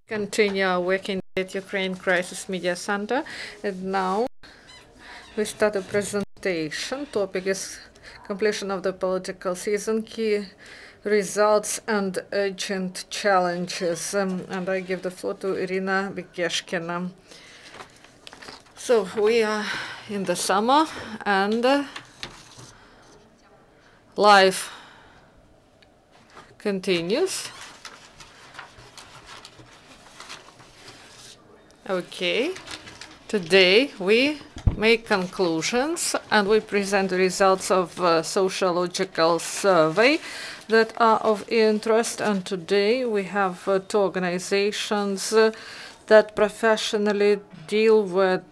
Continue working at Ukraine Crisis Media Center, and now we start a presentation. Topic is completion of the political season, key results and urgent challenges. And I give the floor to Iryna Bekeshkina. So we are in the summer, and life continues. Okay, today we make conclusions and we present the results of a sociological survey that are of interest. And today we have two organizations that professionally deal with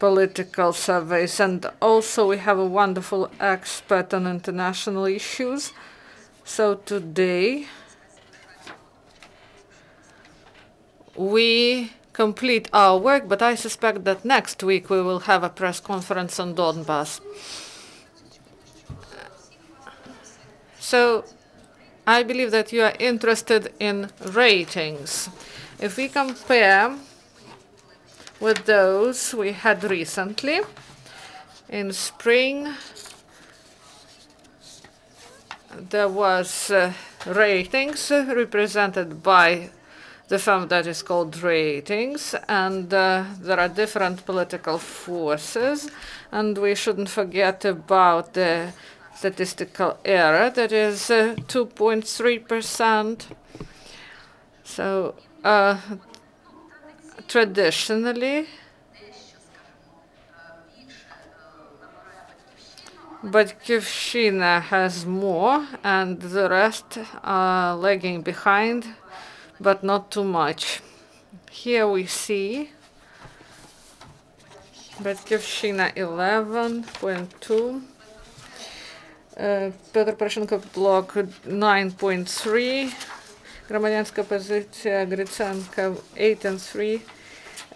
political surveys, and also we have a wonderful expert on international issues. So today we complete our work, but I suspect that next week we will have a press conference on Donbass. So I believe that you are interested in ratings. If we compare with those we had recently, in spring there was ratings represented by the firm that is called Ratings, and there are different political forces, and we shouldn't forget about the statistical error that is 2.3%. So traditionally, Bekeshkina has more, and the rest are lagging behind, but not too much. Here we see Bekeshkina 11.2, Petr Poroshenko block 9.3, Громадянська позиція Гриценко 8.3,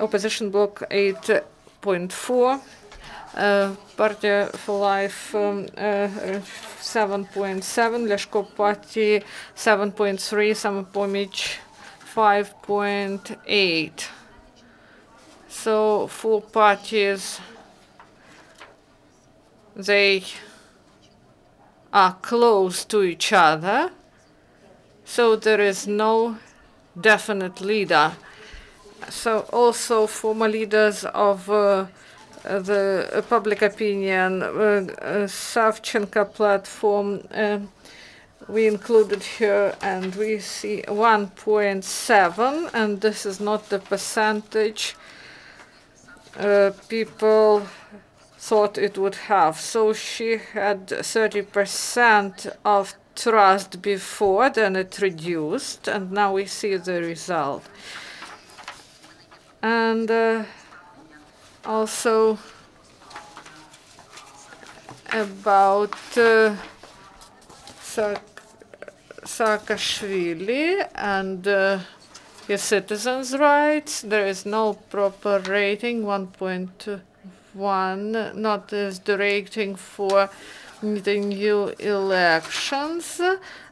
opposition block 8.4, Party for Life 7.7, Leshko Party 7.3, Samopomich 5.8. So four parties, they are close to each other, so there is no definite leader. So also former leaders of the public opinion, Savchenko platform, we included here, and we see 1.7, and this is not the percentage people thought it would have. So she had 30% of trust before, then it reduced, and now we see the result. And also about Saakashvili and his citizens' rights, there is no proper rating, 1.1, not as the rating for the new elections.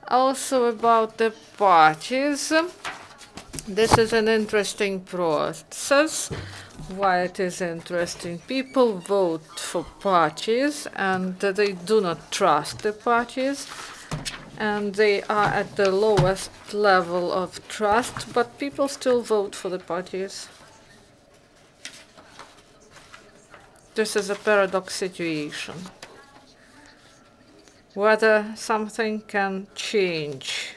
Also about the parties, this is an interesting process. Why it is interesting? People vote for parties and they do not trust the parties, and they are at the lowest level of trust, but people still vote for the parties. This is a paradox situation. Whether something can change,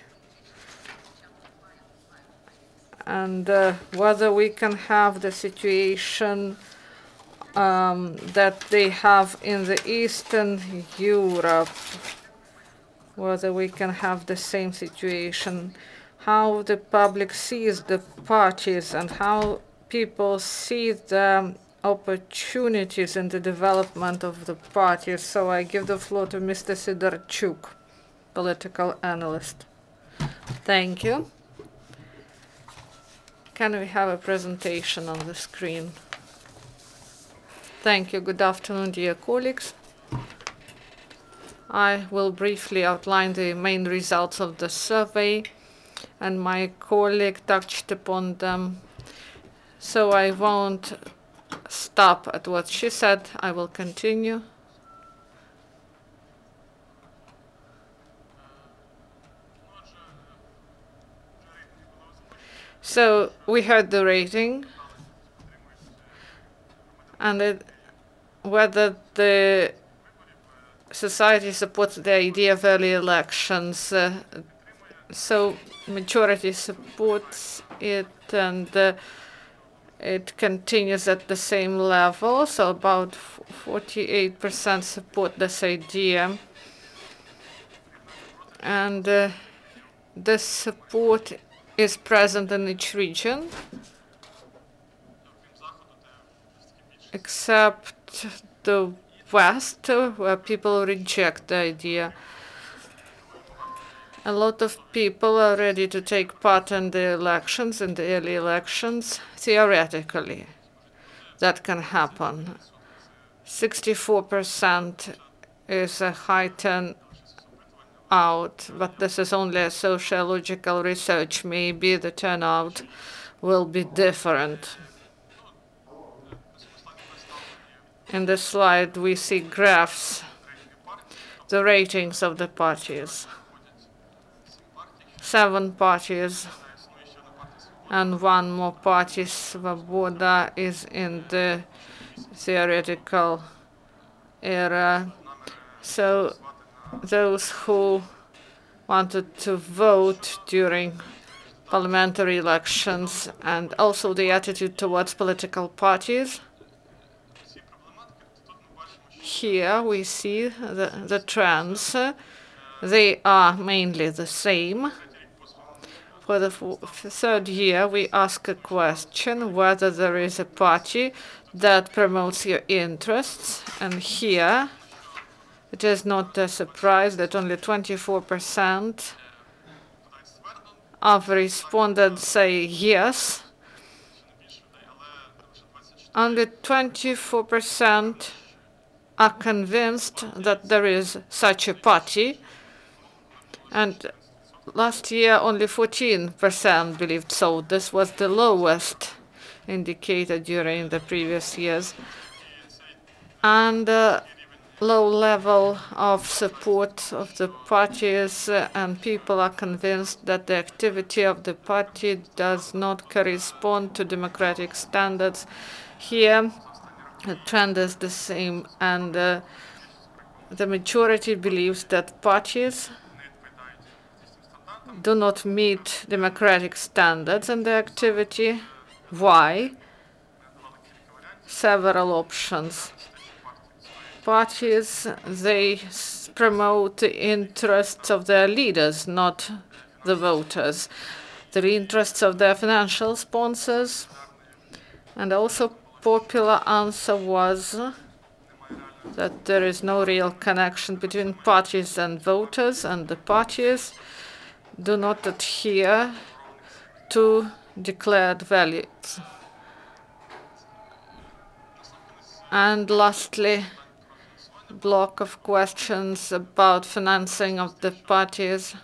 and whether we can have the situation that they have in the Eastern Europe, whether we can have the same situation, how the public sees the parties and how people see the opportunities in the development of the parties. So I give the floor to Mr. Sydorchuk, political analyst. Thank you. Can we have a presentation on the screen? Thank you. Good afternoon, dear colleagues. I will briefly outline the main results of the survey, and my colleague touched upon them. So I won't stop at what she said. I will continue. So we heard the rating, and whether the society supports the idea of early elections. So majority supports it, and it continues at the same level. So about 48% support this idea. And this support is present in each region, except the West, where people reject the idea. A lot of people are ready to take part in the elections, in the early elections, theoretically. That can happen. 64% is a high turnout, but this is only a sociological research. Maybe the turnout will be different. In this slide, we see graphs, the ratings of the parties. 7 parties and 1 more party, Svoboda, is in the theoretical era. So those who wanted to vote during parliamentary elections, and also the attitude towards political parties. Here we see the trends. They are mainly the same. For the third year, we ask a question whether there is a party that promotes your interests. And here, it is not a surprise that only 24% of respondents say yes. Only 24% are convinced that there is such a party. And last year, only 14% believed so. This was the lowest indicator during the previous years. And low level of support of the parties, and people are convinced that the activity of the party does not correspond to democratic standards. Here, the trend is the same, and the majority believes that parties do not meet democratic standards in their activity. Why? Several options. Parties, they promote the interests of their leaders, not the voters, the interests of their financial sponsors. And also popular answer was that there is no real connection between parties and voters, and the parties do not adhere to declared values. And lastly, block of questions about financing of the parties.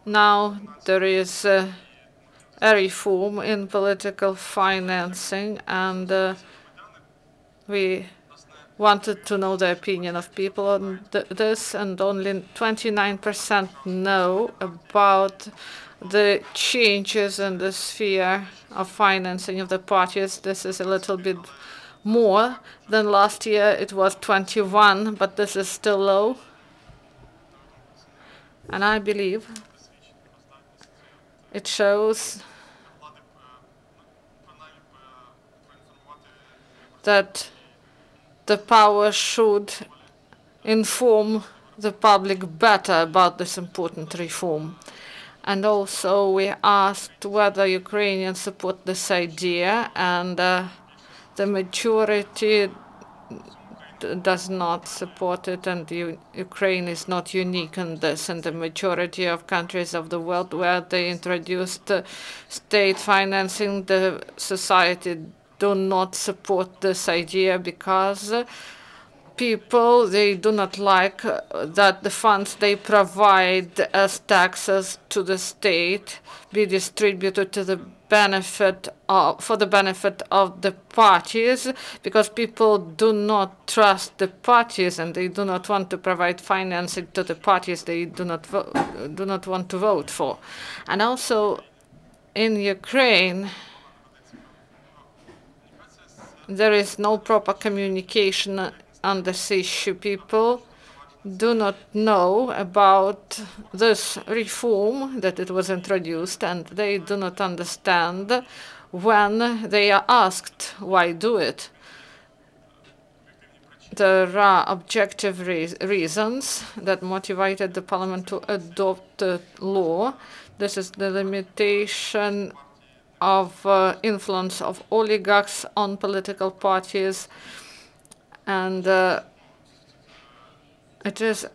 Now there is a reform in political financing, and we wanted to know the opinion of people on this, and only 29% know about the changes in the sphere of financing of the parties. This is a little bit more than last year. It was 21, but this is still low. And I believe it shows that the power should inform the public better about this important reform. And also we asked whether Ukrainians support this idea, and the majority does not support it, and Ukraine is not unique in this. In the majority of countries of the world where they introduced state financing, the society do not support this idea because people, they do not like that the funds they provide as taxes to the state be distributed to the benefit of, for the benefit of the parties, because people do not trust the parties and they do not want to provide financing to the parties they do not want to vote for. And also in Ukraine, there is no proper communication on this issue. People do not know about this reform that it was introduced, and they do not understand when they are asked why do it. There are objective reasons that motivated the parliament to adopt the law. This is the limitation of influence of oligarchs on political parties, and it is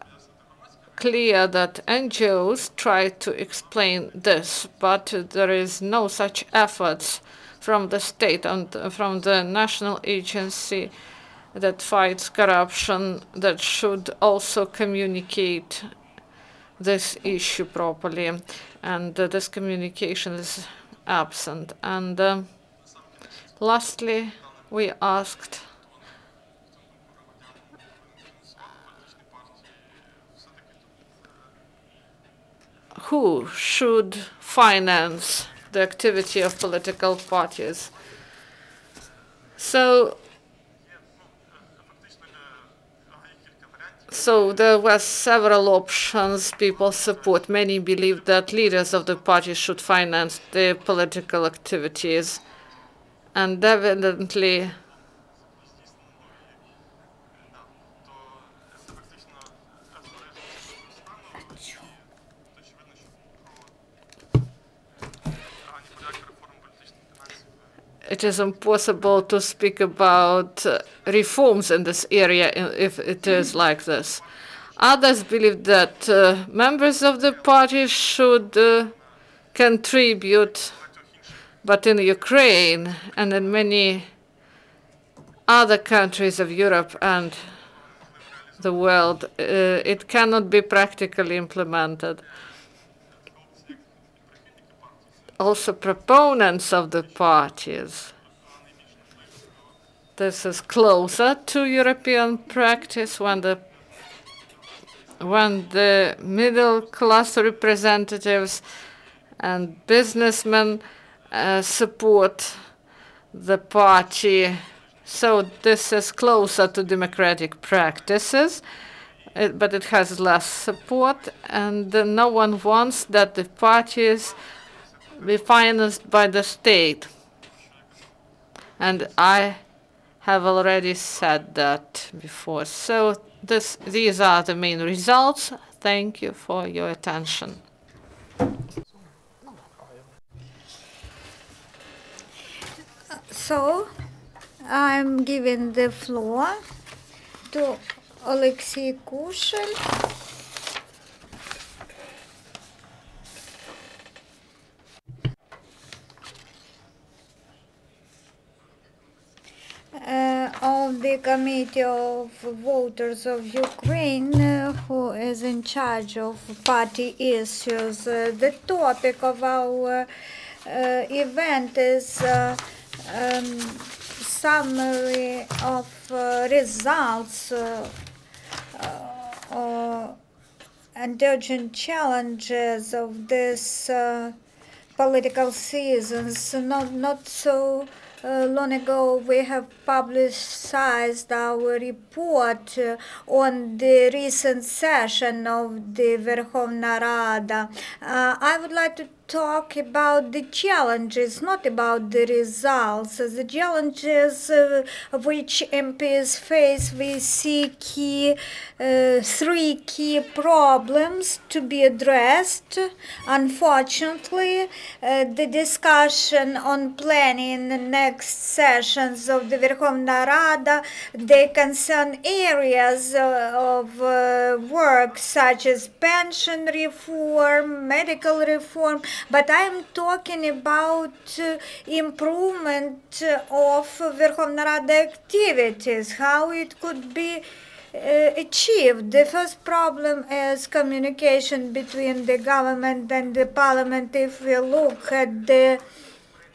clear that NGOs try to explain this, but there is no such efforts from the state and from the national agency that fights corruption that should also communicate this issue properly, and this communication is absent. And lastly, we asked who should finance the activity of political parties. So there were several options people support. Many believe that leaders of the parties should finance their political activities. And evidently, it is impossible to speak about reforms in this area if it is like this. Others believe that members of the party should contribute, but in Ukraine and in many other countries of Europe and the world, it cannot be practically implemented. Also, proponents of the parties. This is closer to European practice when the middle class representatives and businessmen support the party. So this is closer to democratic practices, but it has less support, and no one wants that the parties be financed by the state. And I have already said that before. So these are the main results. Thank you for your attention. So I'm giving the floor to Oleksiy Koshel. Of the Committee of Voters of Ukraine, who is in charge of party issues. The topic of our event is summary of results and urgent challenges of this political seasons. Not so long ago, we have publicized our report on the recent session of the Verkhovna Rada. I would like to talk about the challenges, not about the results. The challenges which MPs face, we see three key problems to be addressed. Unfortunately, the discussion on planning the next sessions of the Verkhovna Rada, they concern areas of work such as pension reform, medical reform, but I am talking about improvement of Verkhovna Rada activities, how it could be achieved. The first problem is communication between the government and the parliament. If we look at the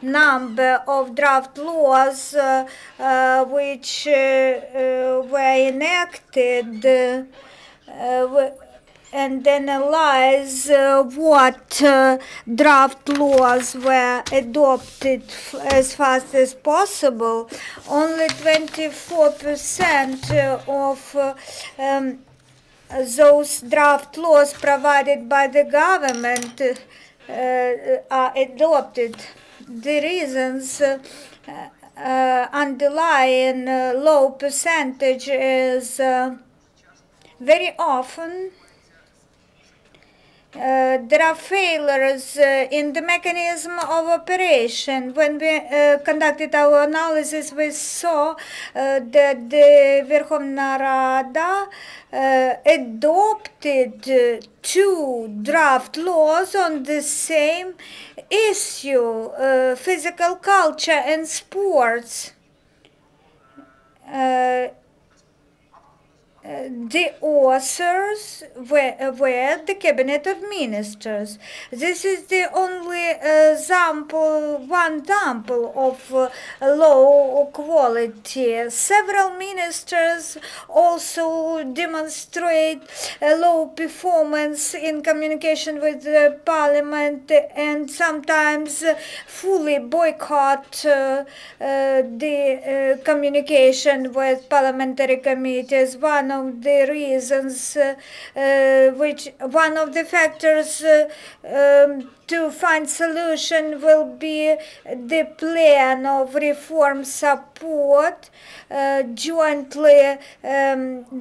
number of draft laws which were enacted and analyze what draft laws were adopted as fast as possible, only 24% of those draft laws provided by the government are adopted. The reasons underlying low percentage is very often there are failures in the mechanism of operation. When we conducted our analysis, we saw that the Verkhovna Rada adopted two draft laws on the same issue, physical culture and sports. The authors were the cabinet of ministers. This is the only one example of low quality. Several ministers also demonstrate a low performance in communication with the parliament and sometimes fully boycott the communication with parliamentary committees. One of the reasons, one of the factors to find solution will be the plan of reform support jointly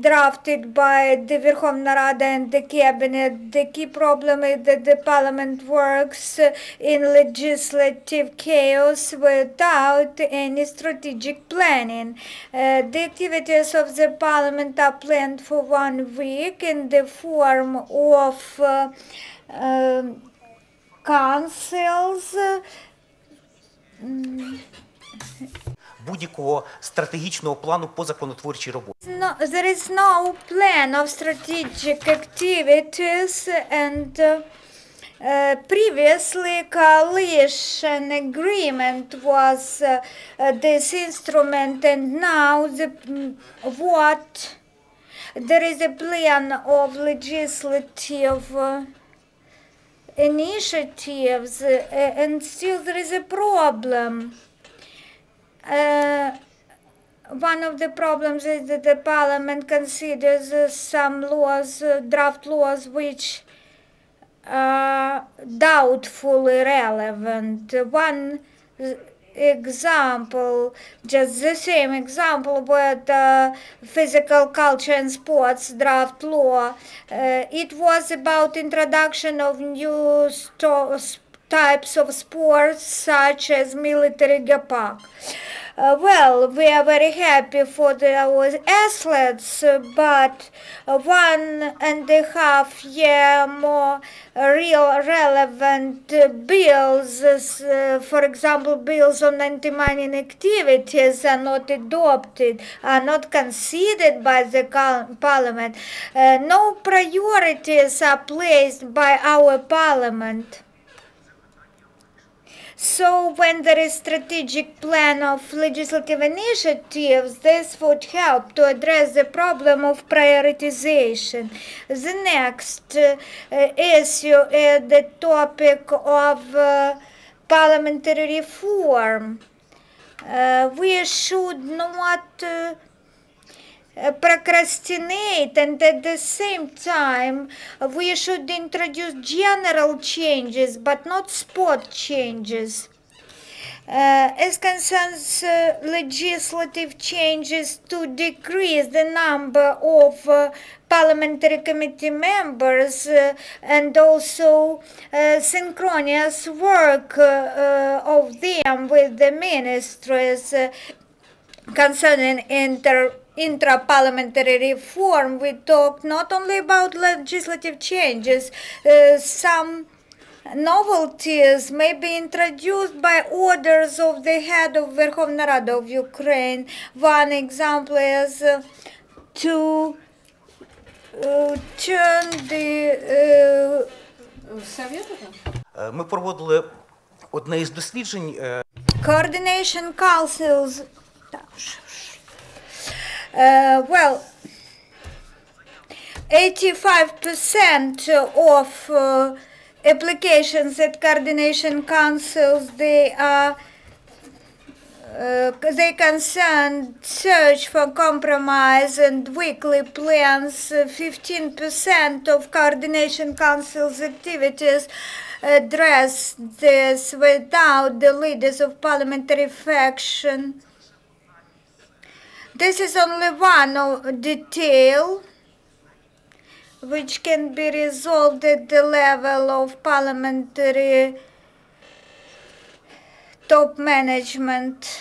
drafted by the Verkhovna Rada and the cabinet. The key problem is that the parliament works in legislative chaos without any strategic planning. The activities of the parliament are planned for 1 week in the form of councils. Будь-якого стратегічного плану по законотворчій роботі. There is no plan of strategic activities and previously coalition agreement was this instrument, and now there is a plan of legislative initiatives, and still there is a problem. One of the problems is that the parliament considers some laws, draft laws, which are doubtfully relevant. One example, just the same example with physical culture and sports draft law. It was about introduction of new types of sports such as military gapak. Well, we are very happy for our athletes, but 1.5 year more relevant bills, for example, bills on anti-mining activities are not adopted, are not considered by the parliament. No priorities are placed by our parliament. So when there is strategic plan of legislative initiatives, this would help to address the problem of prioritization. The next issue is the topic of parliamentary reform. We should not procrastinate, and at the same time we should introduce general changes but not spot changes. As concerns legislative changes to decrease the number of parliamentary committee members and also synchronous work of them with the ministries concerning intra-parliamentary reform, we talk not only about legislative changes, some novelties may be introduced by orders of the head of Verkhovna Rada of Ukraine. One example is to turn the Ми проводили одне із досліджень. coordination councils. Well, 85% of applications at coordination councils, they concern search for compromise and weekly plans. 15% of coordination councils activities address this without the leaders of parliamentary faction. This is only one detail which can be resolved at the level of parliamentary top management.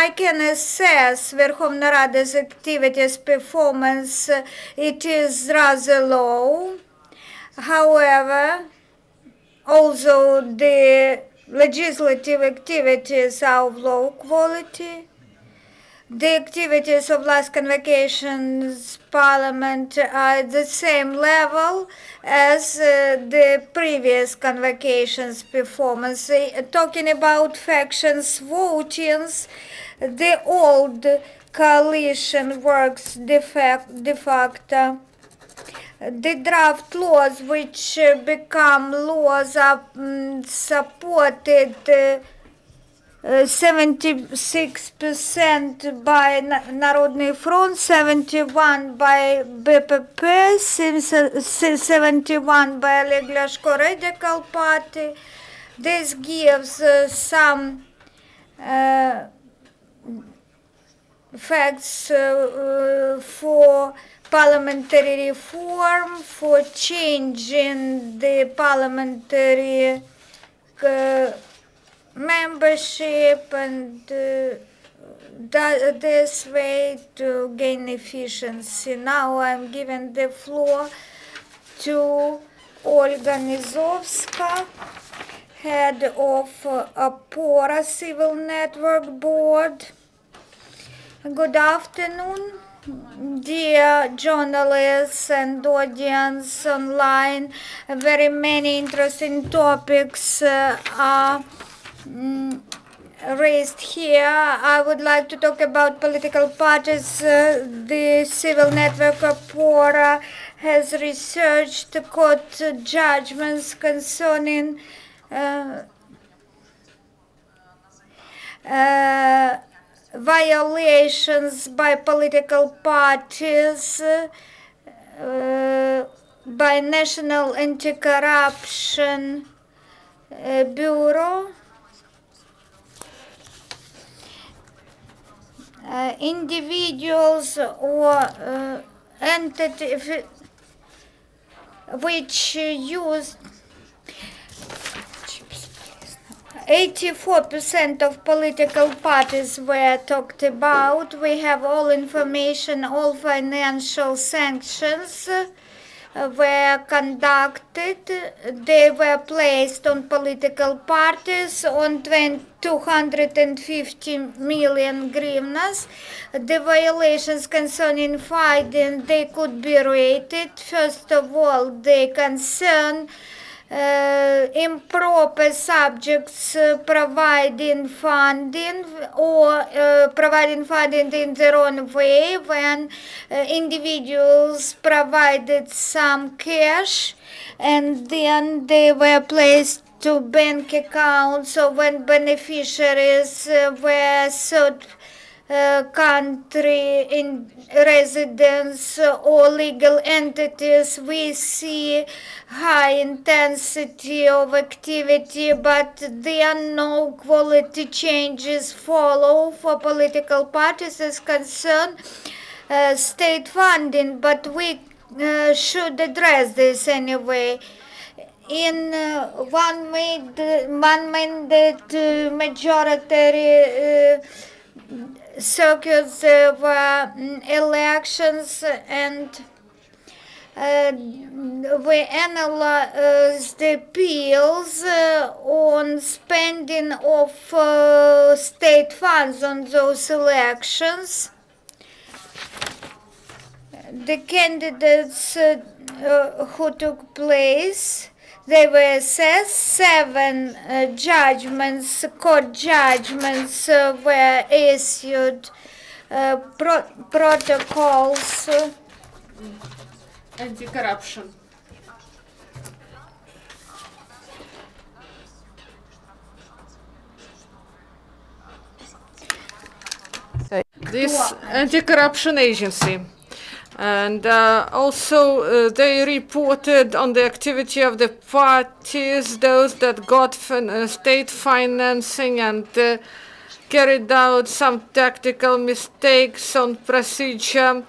I can assess Verkhovna Rada's activities performance. It is rather low. However, although the legislative activities are of low quality, the activities of last convocation's parliament are at the same level as the previous convocation's performance. Talking about factions votings, the old coalition works de facto. The draft laws which become laws are supported 76% by Народный Front, 71% by BPP, 71% by Oleksiy Radical Party. This gives some facts for parliamentary reform, for changing the parliamentary membership, and this way to gain efficiency. Now I'm giving the floor to Olha Ayvazovska, head of OPORA Civil Network Board. Good afternoon, dear journalists and audience online. Very many interesting topics are raised here. I would like to talk about political parties. The civil network of OPORA has researched court judgments concerning violations by political parties by National Anti-Corruption Bureau. Individuals or entities which use 84% of political parties were talked about. We have all information, all financial sanctions were conducted. They were placed on political parties on 250 million hryvnias. The violations concerning funding, they could be rated. First of all, they concern improper subjects providing funding or providing funding in their own way when individuals provided some cash and then they were placed to bank accounts, or when beneficiaries were third country in residents or legal entities. We see high intensity of activity, but there are no quality changes follow for political parties as concerned state funding, but we should address this anyway. In one mandate majoritarian circuits, there were elections, and we analyzed the appeals on spending of state funds on those elections. the candidates who took place, they were assessed. 7 judgments, court judgments were issued, protocols. Anti-corruption. This anti-corruption agency. And also they reported on the activity of the parties, those that got state financing, and carried out some tactical mistakes on procedure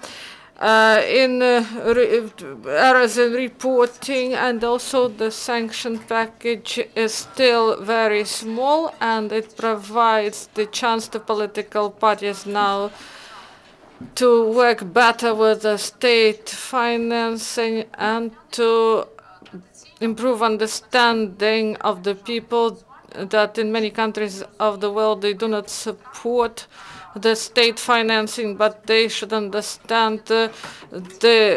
in errors in reporting, and also the sanction package is still very small, and it provides the chance to political parties now to work better with the state financing and to improve understanding of the people that in many countries of the world they do not support the state financing, but they should understand the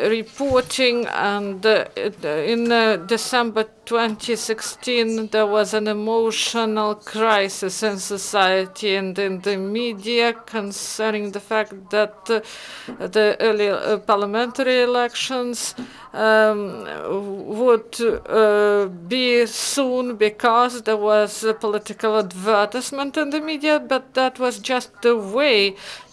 reporting. And in December 2016, there was an emotional crisis in society and in the media concerning the fact that the early parliamentary elections would be soon, because there was a political advertisement in the media, but that was just the way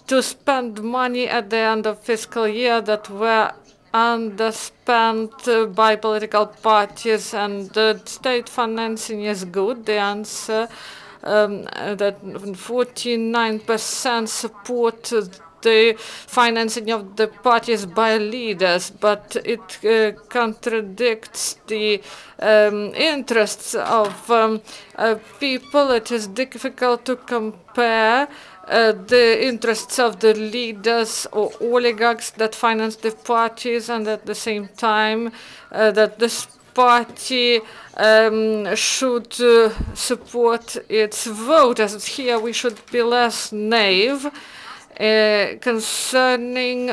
to spend money at the end of fiscal year that were underspent by political parties. And state financing is good. The answer that 49% support the financing of the parties by leaders, but it contradicts the interests of people. It is difficult to compare the interests of the leaders or oligarchs that finance the parties, and at the same time that this party should support its voters. Here we should be less naive concerning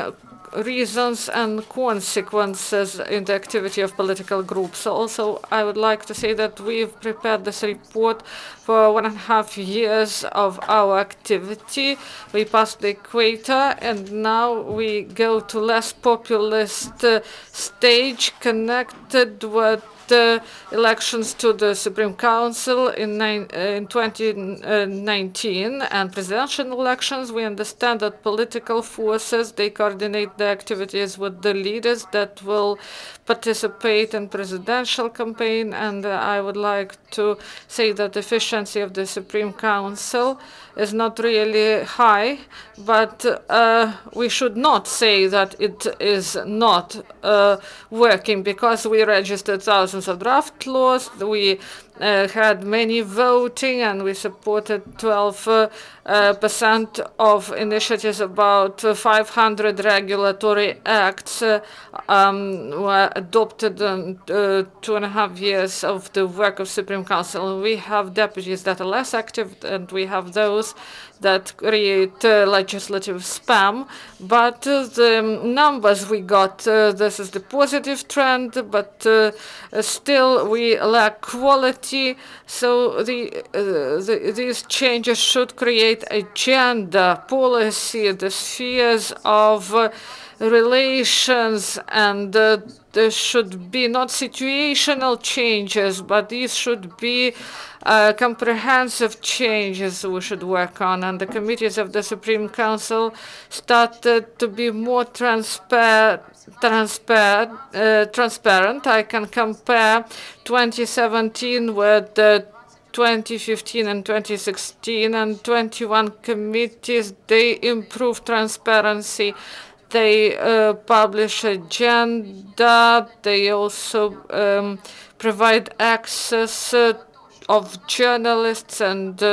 reasons and consequences in the activity of political groups. Also, I would like to say that we've prepared this report for 1.5 years of our activity. We passed the equator, and now we go to less populist stage connected with the elections to the Supreme Council in 2019 and presidential elections. We understand that political forces, they coordinate their activities with the leaders that will participate in presidential campaign. And I would like to say that the efficiency of the Supreme Council is not really high, but we should not say that it is not working, because we registered thousands of draft laws. We had many voting, and we supported 12% of initiatives. About 500 regulatory acts were adopted in 2.5 years of the work of Supreme Council. We have deputies that are less active, and we have those that create legislative spam. But the numbers we got, this is the positive trend, but still we lack quality. So these changes should create a gender policy, the spheres of relations, and there should be not situational changes, but these should be comprehensive changes we should work on. And the committees of the Supreme Council started to be more transparent. I can compare 2017 with 2015 and 2016, and 21 committees, they improve transparency. They publish agenda. They also provide access of journalists, and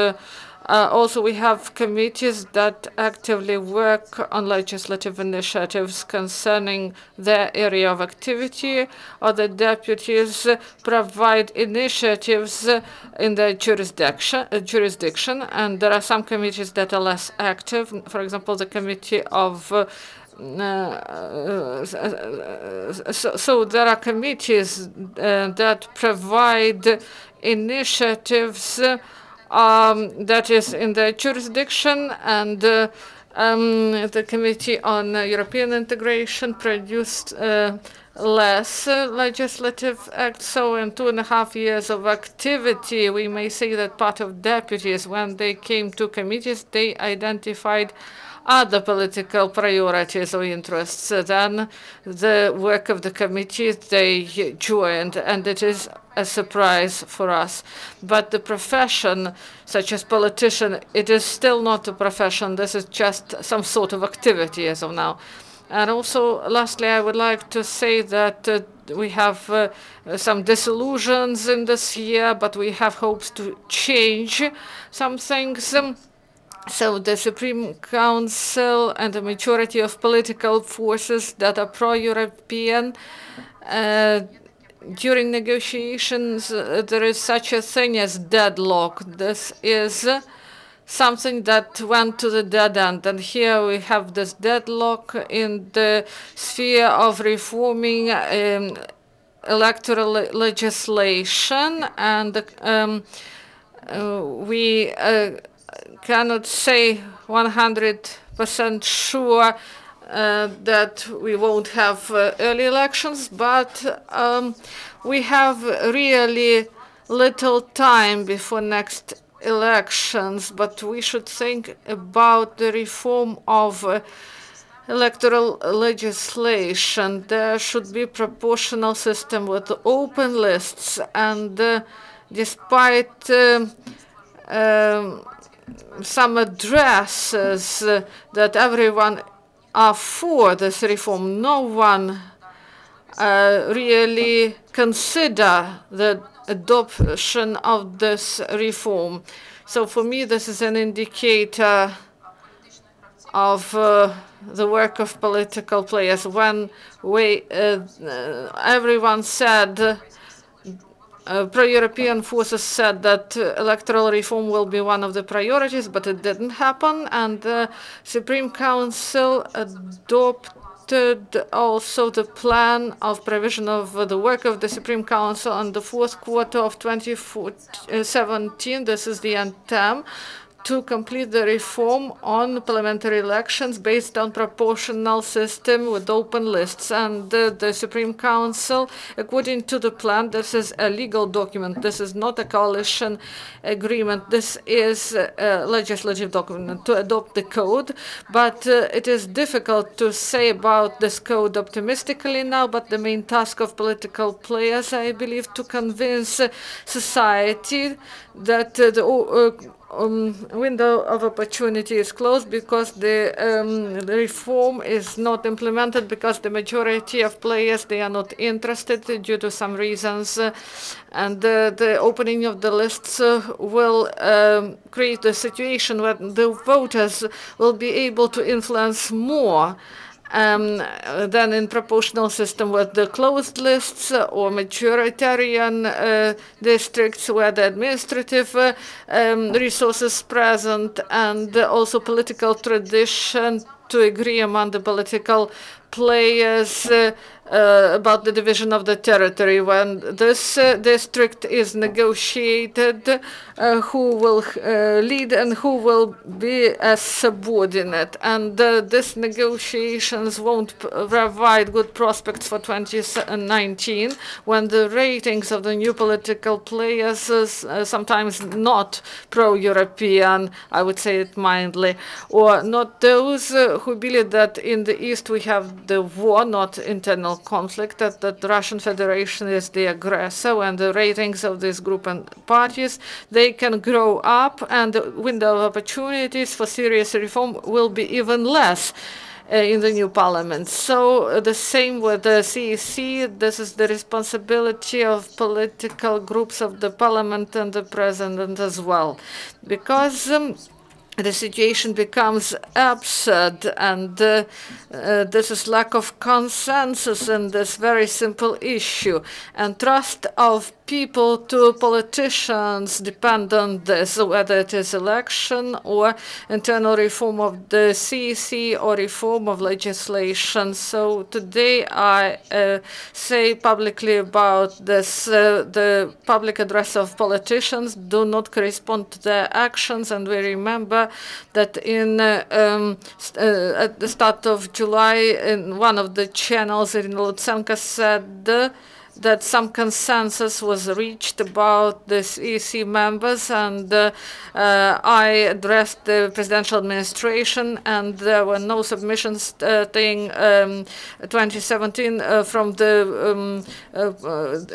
also we have committees that actively work on legislative initiatives concerning their area of activity, or the deputies provide initiatives in their jurisdiction. And there are some committees that are less active. For example, the Committee of so there are committees that provide initiatives that is in their jurisdiction, and the Committee on European Integration produced less legislative acts. So in 2.5 years of activity, we may say that part of deputies, when they came to committees, they identified other political priorities or interests than the work of the committees they joined, and it is a surprise for us. But the profession, such as politician, it is still not a profession. This is just some sort of activity as of now. And also, lastly, I would like to say that we have some disillusions in this year, but we have hopes to change some things. So the Supreme Council and the majority of political forces that are pro-European, during negotiations, there is such a thing as deadlock. This is something that went to the dead end. And here we have this deadlock in the sphere of reforming electoral legislation. And we cannot say 100% sure that we won't have early elections, but we have really little time before next elections. But we should think about the reform of electoral legislation. There should be proportional system with open lists, and despite some addresses that everyone are for this reform, no one really consider the adoption of this reform. So for me, this is an indicator of the work of political players. When everyone said, pro-European forces said that electoral reform will be one of the priorities, but it didn't happen. And the Supreme Council adopted also the plan of provision of the work of the Supreme Council in the fourth quarter of 2017. This is the end term, to complete the reform on parliamentary elections based on proportional system with open lists. And the Supreme Council, according to the plan, this is a legal document. This is not a coalition agreement. This is a legislative document to adopt the code. But it is difficult to say about this code optimistically now, but the main task of political players, I believe, to convince society that the window of opportunity is closed, because the reform is not implemented, because the majority of players, they are not interested due to some reasons, and the opening of the lists will create a situation where the voters will be able to influence more than in proportional system with the closed lists or majoritarian districts, where the administrative resources present and also political tradition to agree among the political players about the division of the territory. When this district is negotiated, who will lead and who will be a subordinate. And these negotiations won't provide good prospects for 2019, when the ratings of the new political players is sometimes not pro-European, I would say it mildly, or not those who believe that in the East we have the war, not internal conflict, that the Russian Federation is the aggressor, and the ratings of this group and parties, they can grow up, and the window of opportunities for serious reform will be even less in the new parliament. So the same with the CEC. This is the responsibility of political groups of the parliament and the president as well, because the situation becomes absurd, and this is lack of consensus in this very simple issue, and trust of people to politicians depend on this, whether it is election or internal reform of the CEC or reform of legislation. So today I say publicly about this, the public address of politicians do not correspond to their actions, and we remember that at the start of July, in one of the channels, Iryna said that some consensus was reached about the EC members, and I addressed the presidential administration, and there were no submissions starting 2017 from the,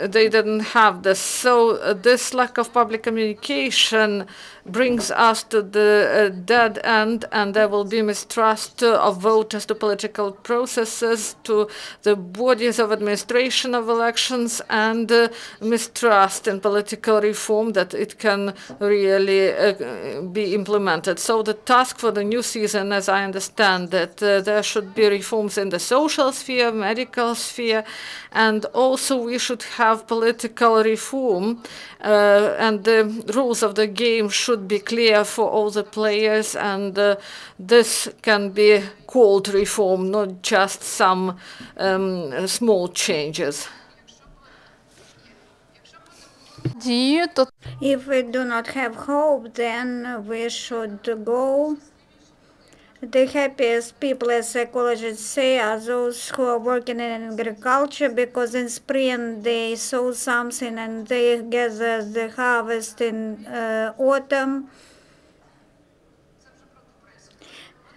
they didn't have this. So this lack of public communication brings us to the dead end, and there will be mistrust of voters to political processes, to the bodies of administration of elections, and mistrust in political reform that it can really be implemented. So the task for the new season, as I understand it, there should be reforms in the social sphere, medical sphere, and also we should have political reform, and the rules of the game should be clear for all the players, and this can be called reform, not just some small changes. If we do not have hope, then we should go. The happiest people, as psychologists say, are those who are working in agriculture, because in spring they sow something and they gather the harvest in autumn.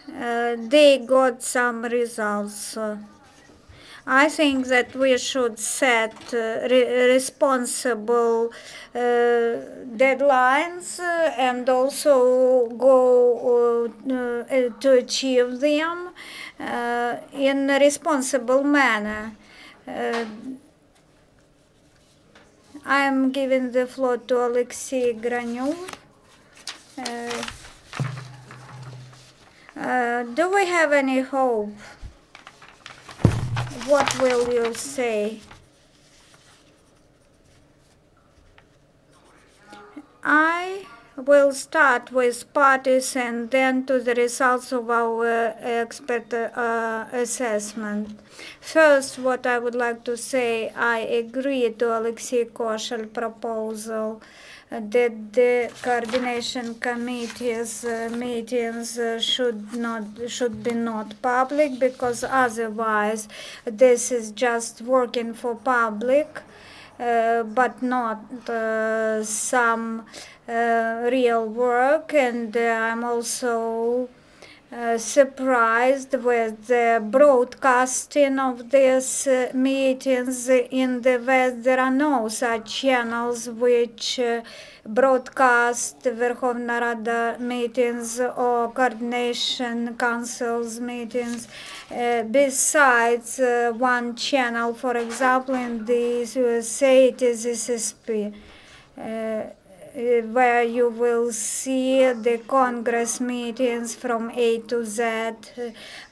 They got some results. I think that we should set responsible deadlines and also go to achieve them in a responsible manner. I am giving the floor to Oleksii Granyov. Do we have any hope? What will you say? I will start with parties and then to the results of our expert assessment. First, what I would like to say, I agree to Oleksiy Koshel proposal that the coordination committee's meetings should be not public, because otherwise this is just working for public, but not some real work. And I'm also surprised with the broadcasting of these meetings in the West. There are no such channels which broadcast Verkhovna Rada meetings or coordination councils meetings. Besides one channel, for example, in the USA, it is SSP. Where you will see the Congress meetings from A to Z,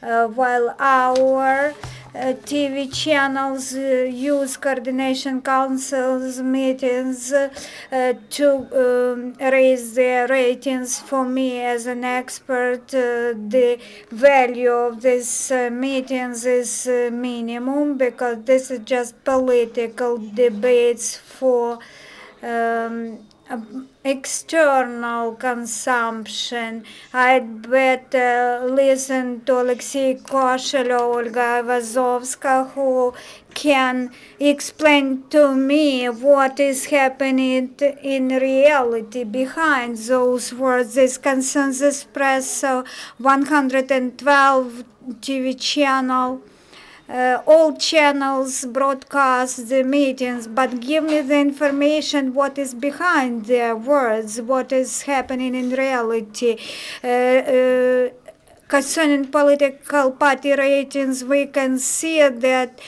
while our TV channels use coordination councils meetings to raise their ratings. For me, as an expert, the value of these meetings is minimum, because this is just political debates for external consumption. I'd better listen to Oleksiy Koshel or Olga Ayvazovska, who can explain to me what is happening in reality behind those words. This Consensus Press 112 TV channel. All channels broadcast the meetings, but give me the information what is behind their words, what is happening in reality. Concerning political party ratings, we can see that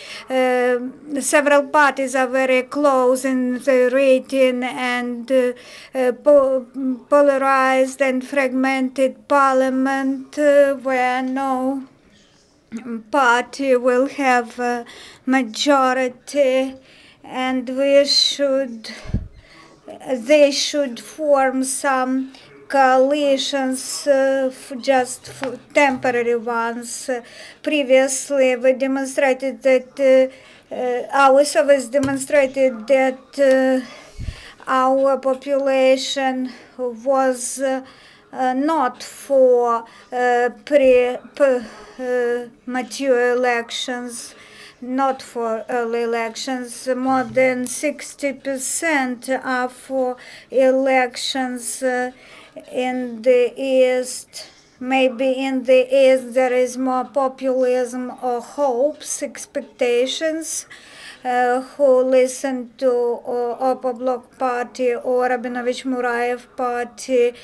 several parties are very close in the rating, and polarized and fragmented parliament where no party will have a majority and they should form some coalitions, just temporary ones. Previously, we demonstrated that our service demonstrated that our population was not for mature elections, not for early elections. More than 60% are for elections in the East. Maybe in the East there is more populism or hopes, expectations. Who listen to OPORA Bloc Party or Rabinovich-Murayev Party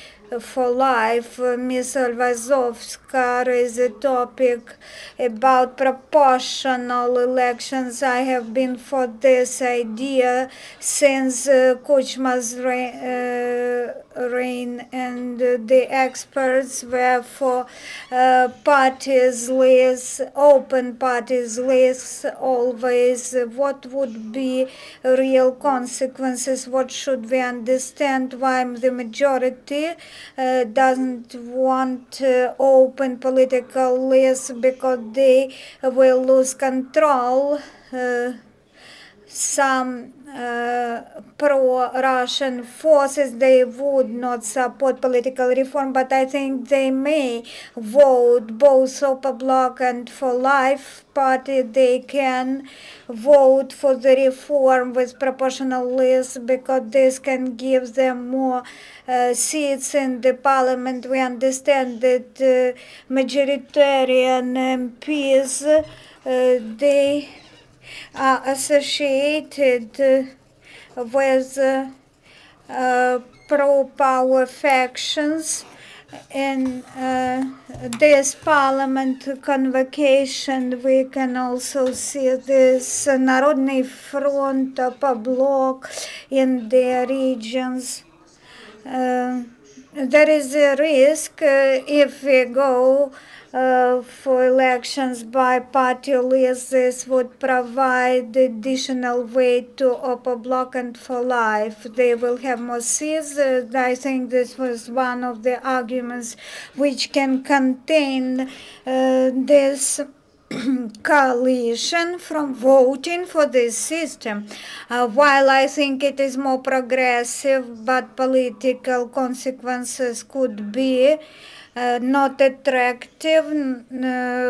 for life. Miss Ayvazovska raised a topic about proportional elections. I have been for this idea since Kuchma's reign, and the experts were for parties lists, open parties lists always. What would be real consequences? What should we understand? Why the majority doesn't want open political lists? Because they will lose control. Some pro-Russian forces, they would not support political reform, but I think they may vote both OPORA Bloc and for Life Party. They can vote for the reform with proportional lists because this can give them more seats in the parliament. We understand that majoritarian MPs, they are associated with pro-power factions. In this parliament convocation, we can also see this Народный Front, OPORA Bloc in their regions. There is a risk if we go for elections by party lists. This would provide additional weight to OPORA Bloc and for Life. They will have more seats. I think this was one of the arguments which can contain this coalition from voting for this system. While I think it is more progressive, but political consequences could be not attractive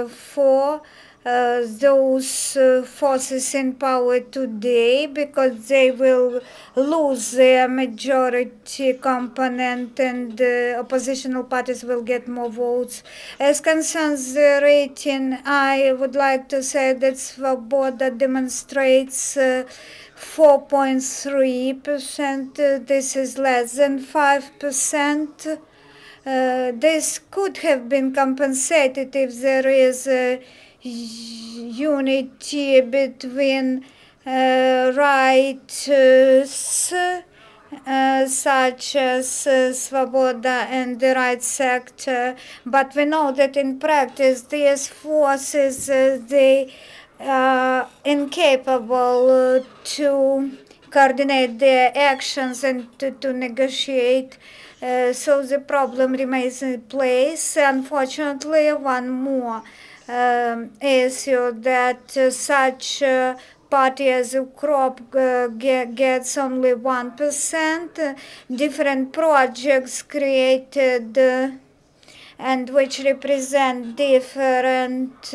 for those forces in power today, because they will lose their majority component and oppositional parties will get more votes. As concerns the rating, I would like to say that Svoboda demonstrates 4.3%. This is less than 5%. This could have been compensated if there is unity between rights such as Svoboda and the right sector. But we know that in practice these forces, they are incapable to coordinate their actions and to negotiate. So the problem remains in place. Unfortunately, one more issue that such party as UCROP gets only 1%. Different projects created and which represent different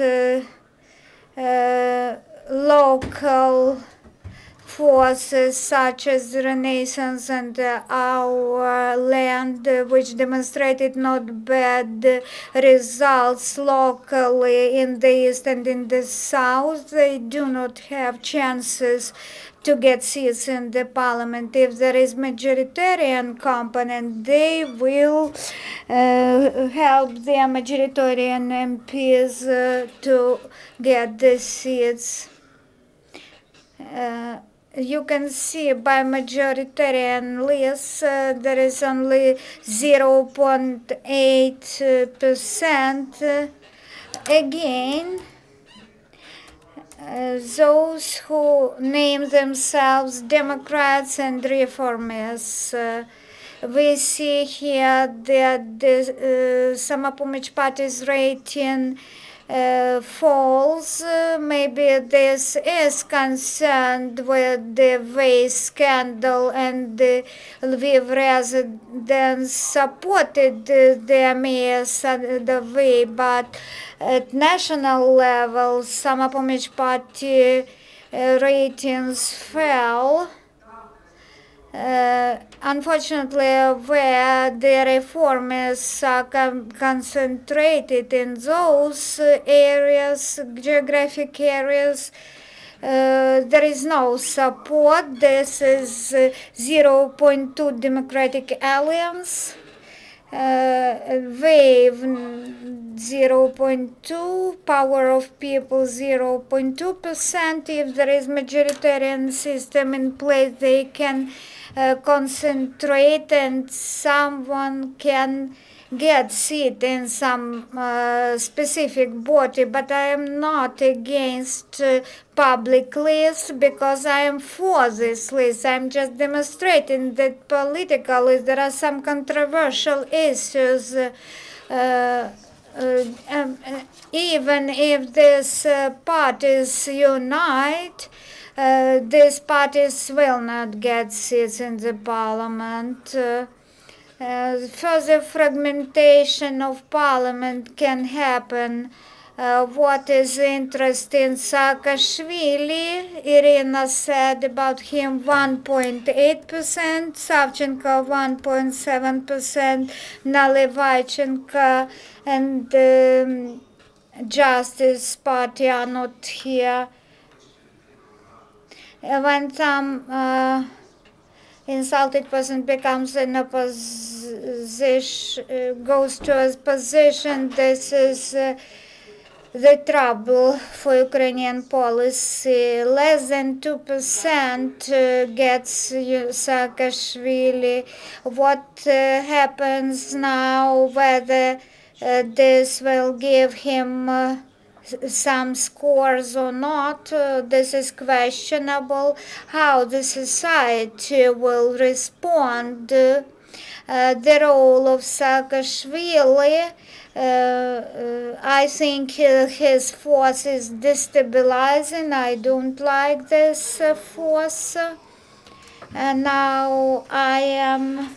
local forces such as Renaissance and Our Land, which demonstrated not bad results locally in the East and in the South. They do not have chances to get seats in the parliament. If there is majoritarian component, they will help their majoritarian MPs to get the seats. You can see by majoritarian lists there is only 0.8%. Again, those who name themselves Democrats and reformists. We see here that the Samopomych Party's rating falls. Maybe this is concerned with the waste scandal, and the Lviv residents supported the mayor the way, but at national level, Samopomych Party ratings fell. Unfortunately, where the reformists are concentrated in those areas, geographic areas, there is no support. This is 0.2 Democratic Alliance, Wave 0.2, Power of People 0.2%. If there is majoritarian system in place, they can concentrate and someone can get seat in some specific body. But I am not against public list because I am for this list. I'm just demonstrating that political list, there are some controversial issues. Even if these parties unite, these parties will not get seats in the parliament. Further fragmentation of parliament can happen. What is interesting, Saakashvili, Iryna said about him 1.8%, Savchenko 1.7%, Nalivaychenko and Justice Party are not here. When some insulted person becomes in a position, goes to a position, this is the trouble for Ukrainian policy. Less than 2% gets Saakashvili. What happens now, whether this will give him some scores or not, this is questionable. How the society will respond. The role of Saakashvili, I think his force is destabilizing. I don't like this force. And now I am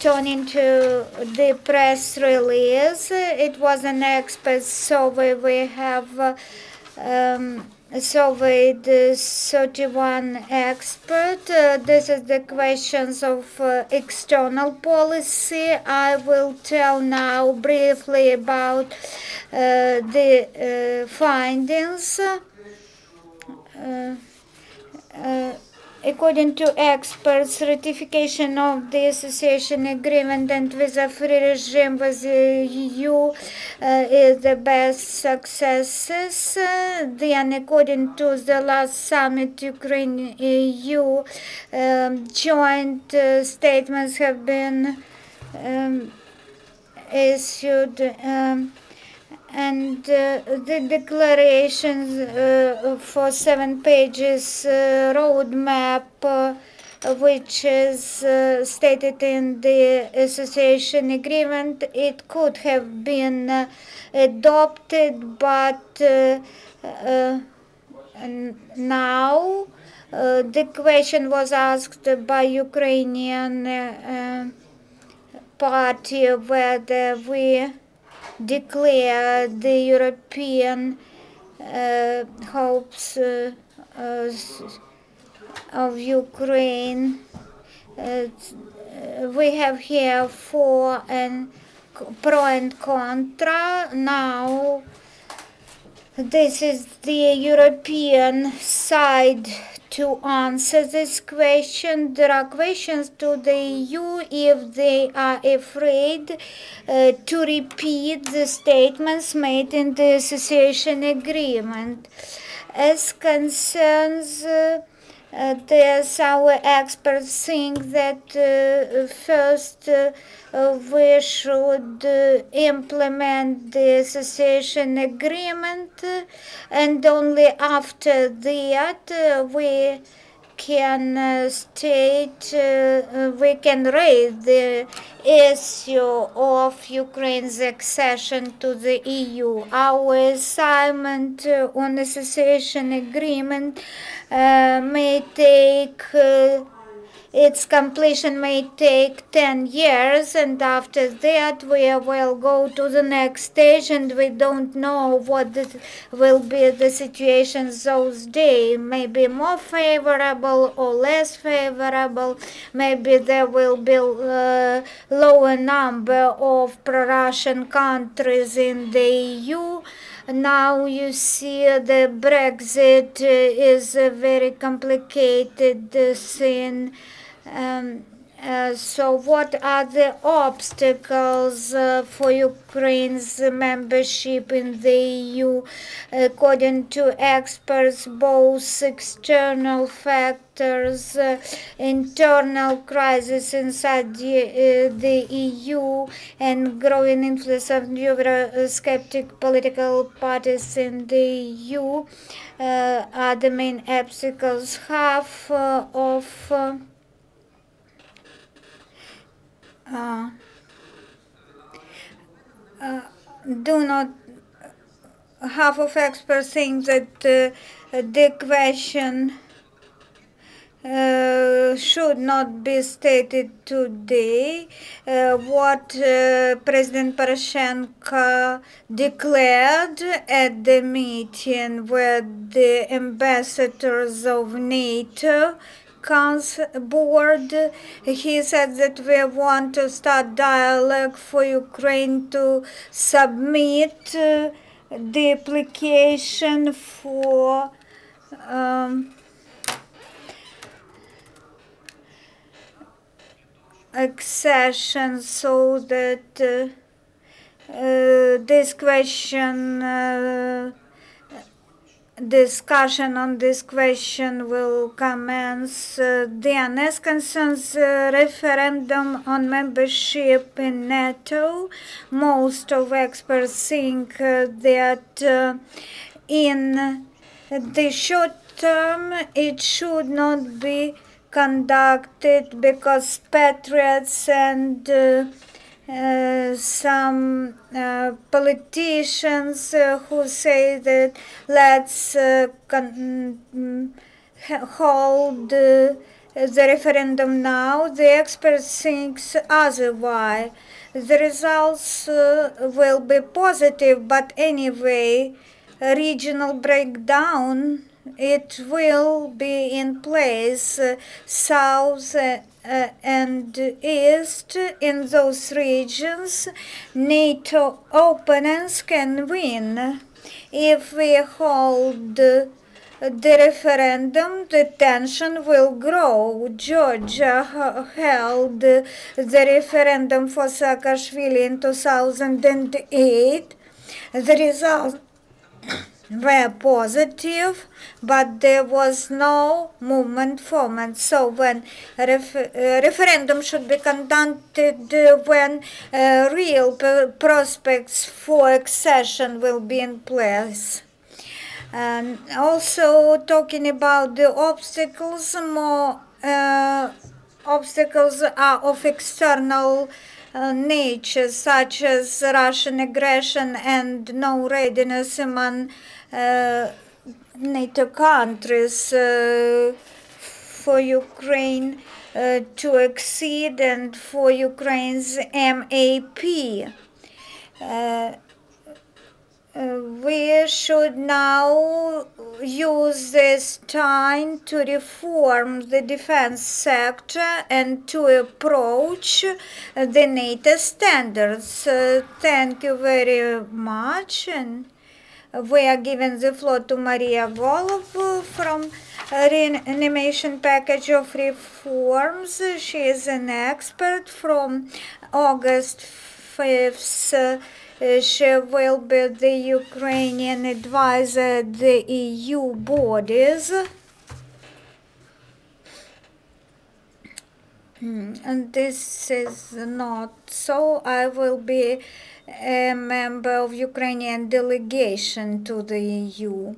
turning to the press release. It was an expert survey. We have surveyed 31 experts. This is the questions of external policy. I will tell now briefly about the findings. According to experts, ratification of the association agreement and visa-free regime with the EU is the best successes. Then, according to the last summit, Ukraine EU joint statements have been issued. And the declarations for 7 pages roadmap, which is stated in the association agreement, it could have been adopted, but now the question was asked by Ukrainian party whether we declare the European hopes of Ukraine. We have here for and pro and contra. Now this is the European side to answer this question. There are questions to the EU if they are afraid to repeat the statements made in the association agreement. As concerns There's our experts think that first we should implement the association agreement, and only after that we can state, we can raise the issue of Ukraine's accession to the EU. Our assignment on association agreement may take its completion may take 10 years, and after that we will go to the next stage, and we don't know what will be the situation those days. Maybe more favorable or less favorable. Maybe there will be lower number of pro-Russian countries in the EU. Now you see the Brexit is a very complicated thing. So what are the obstacles for Ukraine's membership in the EU? According to experts, both external factors, internal crisis inside the EU, and growing influence of Eurosceptic political parties in the EU are the main obstacles. Half of half of experts think that the question should not be stated today. What President Poroshenko declared at the meeting with the ambassadors of NATO board, he said that we want to start dialogue for Ukraine to submit the application for accession, so that this question discussion on this question will commence. The next concerns referendum on membership in NATO. Most of experts think that in the short term it should not be conducted because patriots and some politicians who say that let's hold the referendum now, the experts think otherwise. The results will be positive, but anyway, regional breakdown, it will be in place. South and East, in those regions, NATO opponents can win. If we hold the referendum, the tension will grow. Georgia held the referendum for Saakashvili in 2008. The results were positive, but there was no movement forward. So when referendum should be conducted when real prospects for accession will be in place. And also talking about the obstacles, more obstacles are of external nature, such as Russian aggression and no readiness among NATO countries for Ukraine to exceed and for Ukraine's MAP. We should now use this time to reform the defense sector and to approach the NATO standards. Thank you very much. And we are giving the floor to Maria Holub from Reanimation Package of Reforms. She is an expert from August 5th. She will be the Ukrainian advisor at the EU bodies. And this is not so. I will be a member of Ukrainian delegation to the EU.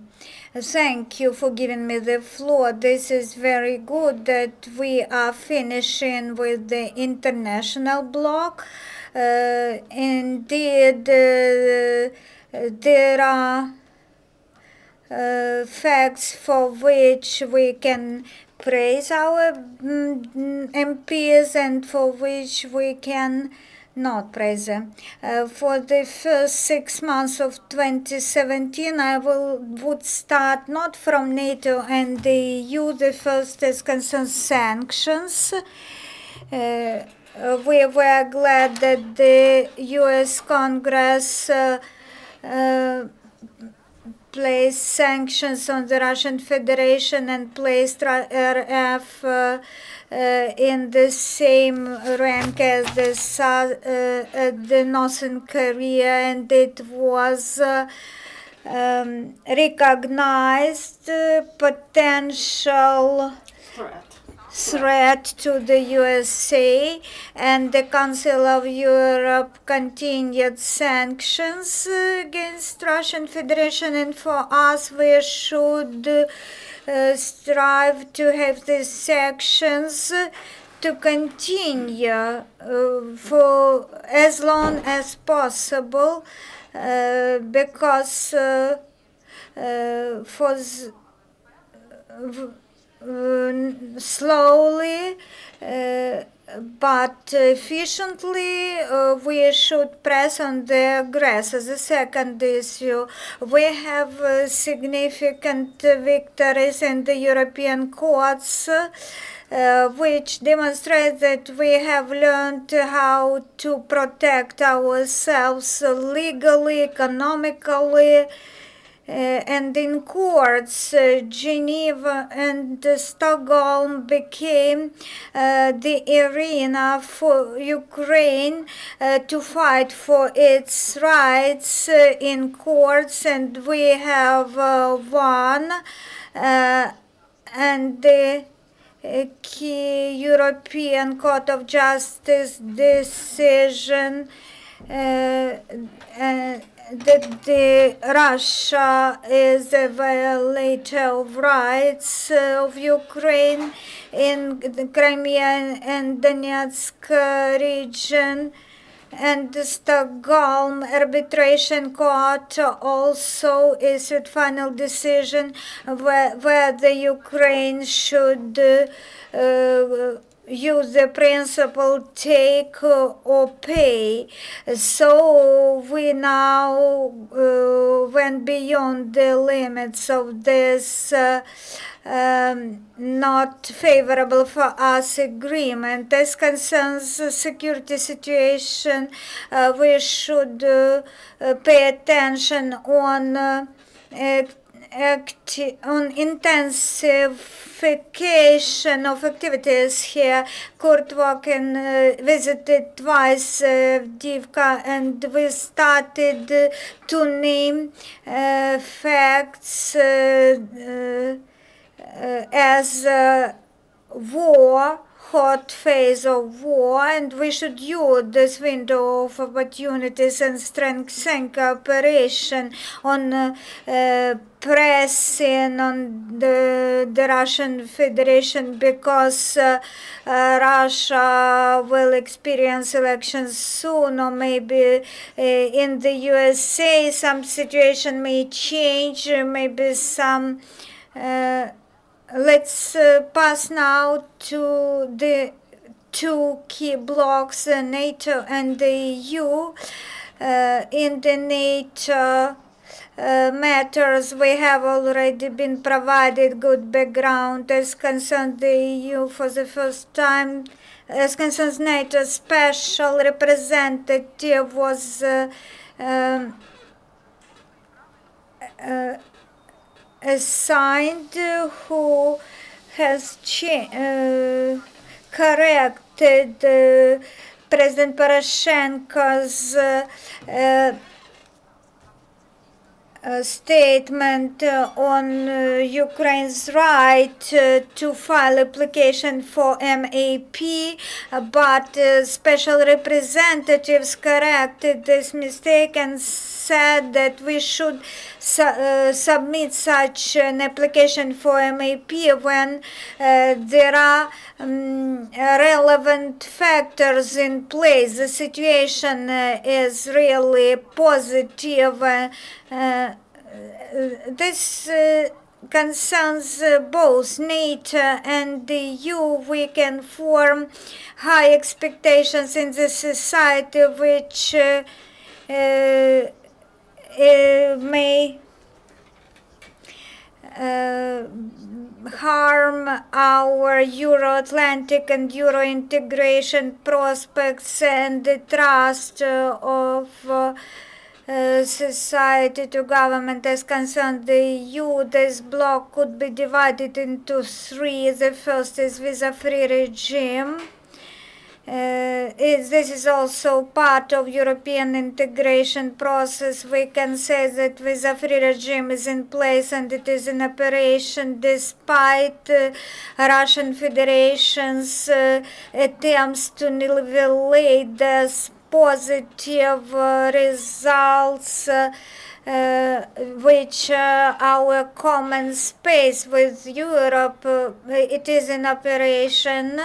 Thank you for giving me the floor. This is very good that we are finishing with the international block. Indeed, there are facts for which we can praise our MPs and for which we can not praise them. For the first 6 months of 2017, I would start not from NATO and the EU. The first is concerned sanctions. We were glad that the US Congress placed sanctions on the Russian Federation and placed RF in the same rank as the Northern Korea, and it was recognized potential threat to the USA, and the Council of Europe continued sanctions against Russian Federation, and for us we should strive to have these sanctions to continue for as long as possible, because slowly but efficiently we should press on the aggressor. The second issue, we have significant victories in the European courts, which demonstrate that we have learned how to protect ourselves legally, economically, and in courts. Geneva and Stockholm became the arena for Ukraine to fight for its rights in courts, and we have won, and the European Court of Justice decision that Russia is a violator of rights of Ukraine in the Crimea and Donetsk region, and the Stockholm Arbitration Court also issued final decision where the Ukraine should use the principle take or pay. So we now went beyond the limits of this not favorable for us agreement. As concerns the security situation, we should pay attention on intensification of activities here. Kurt Walken visited twice Divka, and we started to name facts as war, hot phase of war, and we should use this window of opportunities and strengthen cooperation on pressing on the Russian Federation, because Russia will experience elections soon, or maybe in the USA some situation may change, maybe some let's pass now to the two key blocks, NATO and the EU. In the NATO matters, we have already been provided good background. As concerns the EU, for the first time, as concerns NATO, special representative was assigned, who has corrected President Poroshenko's statement on Ukraine's right to file application for MAP, but special representatives corrected this mistake and said that we should submit such an application for MAP when there are relevant factors in place. The situation is really positive. This concerns both NATO and the EU. We can form high expectations in the society, which may harm our Euro-Atlantic and Euro-integration prospects and the trust of society to government as concerned the EU. This bloc could be divided into three. The first is visa-free regime. This is also part of European integration process. We can say that visa-free regime is in place and it is in operation despite Russian Federation's attempts to nivellate this positive results which our common space with Europe, it is in operation.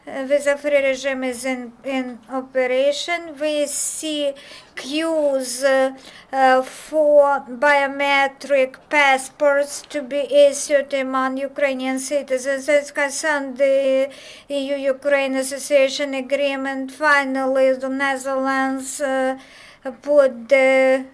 Visa-free regime is in operation. We see queues for biometric passports to be issued among Ukrainian citizens. As concerned the EU-Ukraine Association Agreement, finally the Netherlands put the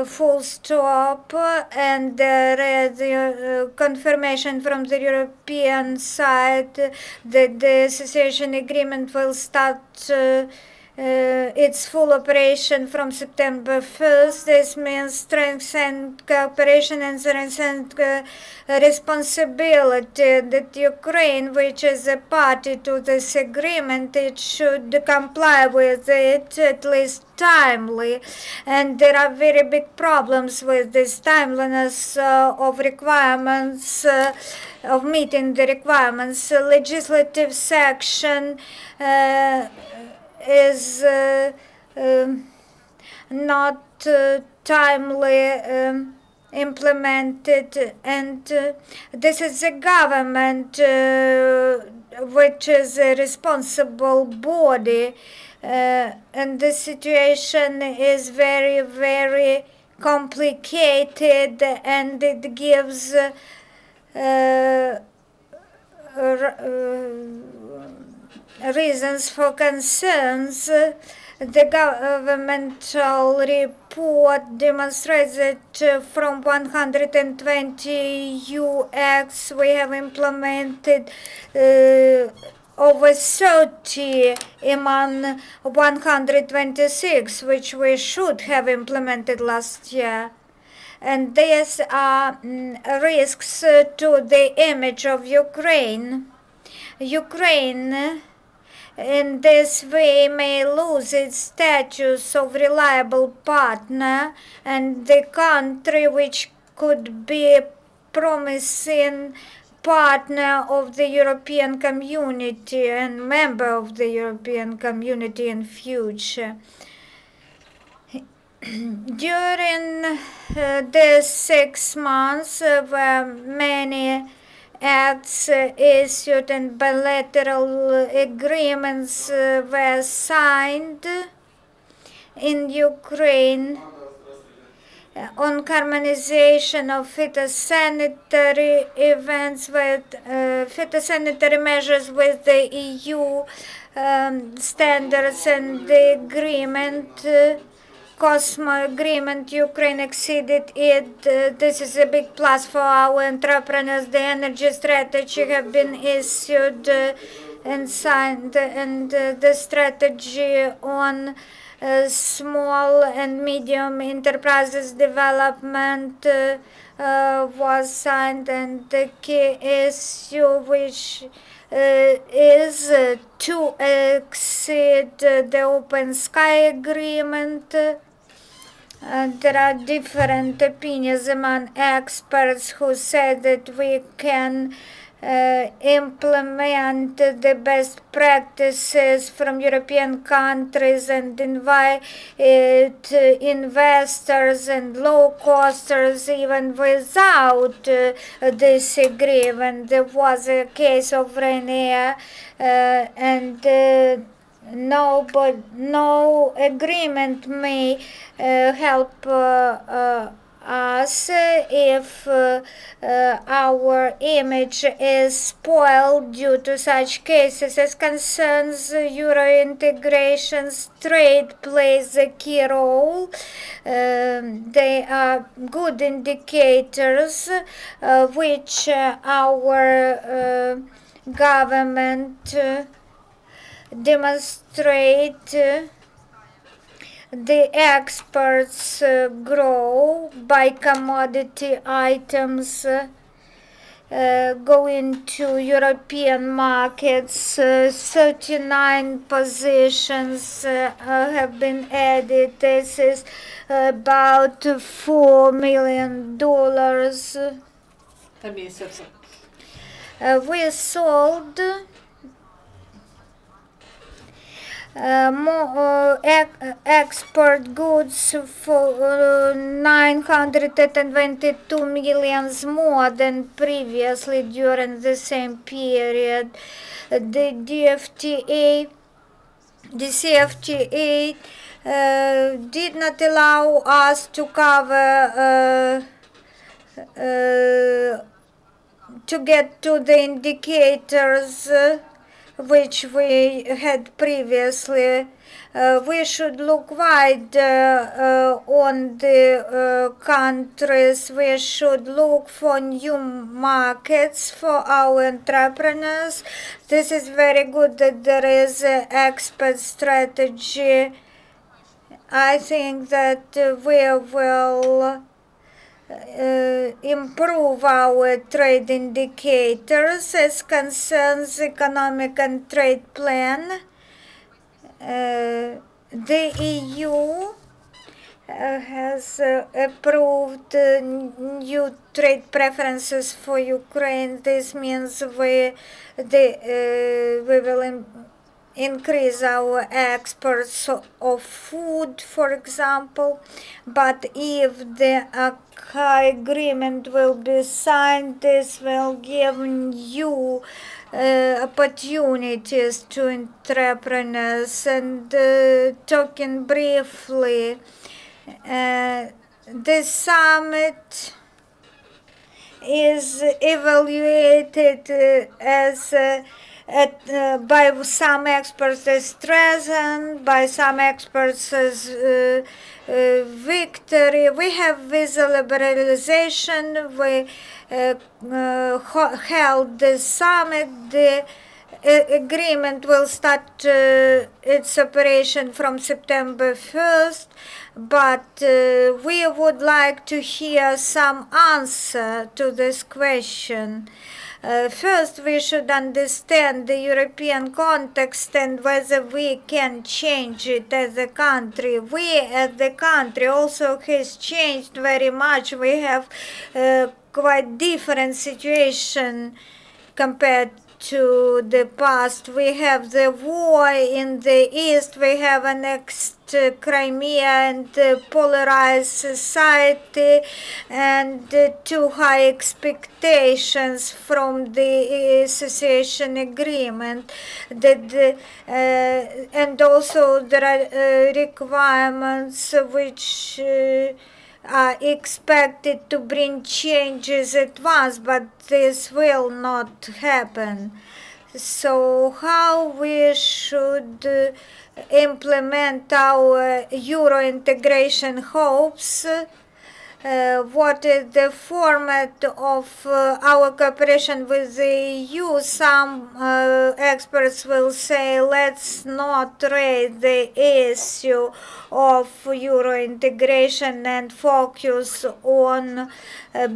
full stop and the confirmation from the European side that the association agreement will start its full operation from September 1st. This means strengthened cooperation and strengthened responsibility that Ukraine, which is a party to this agreement, it should comply with it at least timely. And there are very big problems with this timeliness of requirements, of meeting the requirements. Legislative section is not timely implemented, and this is the government which is a responsible body, and the situation is very, very complicated, and it gives reasons for concerns. The governmental report demonstrates that from 120 EU acts we have implemented over 30 among 126, which we should have implemented last year. And these are risks to the image of Ukraine. Ukraine in this way may lose its status of reliable partner and the country which could be a promising partner of the European community and member of the European community in future. During these 6 months were many acts issued and bilateral agreements were signed in Ukraine on harmonization of phytosanitary events with phytosanitary measures with the EU standards and the agreement. Cosmo agreement, Ukraine exceeded it. This is a big plus for our entrepreneurs. The energy strategy have been issued and signed, and the strategy on small and medium enterprises development was signed, and the key issue which is to exceed the Open Sky Agreement There are different opinions among experts who say that we can implement the best practices from European countries and invite investors and low-costers even without this agreement. There was a case of Ryanair and no agreement may help us if our image is spoiled due to such cases. As concerns Euro integrations, trade plays a key role. They are good indicators which our government demonstrate the exports grow by commodity items going to European markets. 39 positions have been added. This is about $4 million. We sold more export goods for 922 millions more than previously during the same period. The CFTA did not allow us to cover to get to the indicators which we had previously. We should look wide on the countries. We should look for new markets for our entrepreneurs. This is very good that there is an expert strategy. I think that we will improve our trade indicators as concerns economic and trade plan. The EU has approved new trade preferences for Ukraine. This means we will increase our exports of food, for example. But if the agreement will be signed, this will give new opportunities to entrepreneurs. And talking briefly, this summit is evaluated as by some experts as treason, by some experts as victory. We have visa liberalization. We held the summit. The agreement will start its operation from September 1st, but we would like to hear some answer to this question. First, we should understand the European context and whether we can change it as a country. We, as the country, also has changed very much. We have quite different situation compared to the past. We have the war in the east, we have annexed Crimea and polarized society and too high expectations from the association agreement. And also there are requirements which are expected to bring changes at once, but this will not happen. So how we should implement our Euro integration hopes? What is the format of our cooperation with the EU? Some experts will say, let's not raise the issue of Euro integration and focus on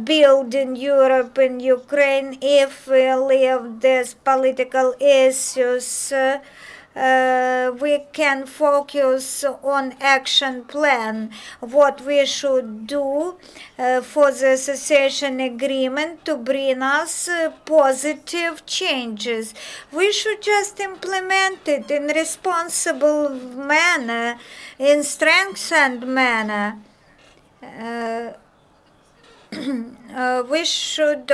building Europe in Ukraine. If we leave these political issues we can focus on action plan, what we should do for the association agreement to bring us positive changes. We should just implement it in responsible manner, in strengthened manner. We should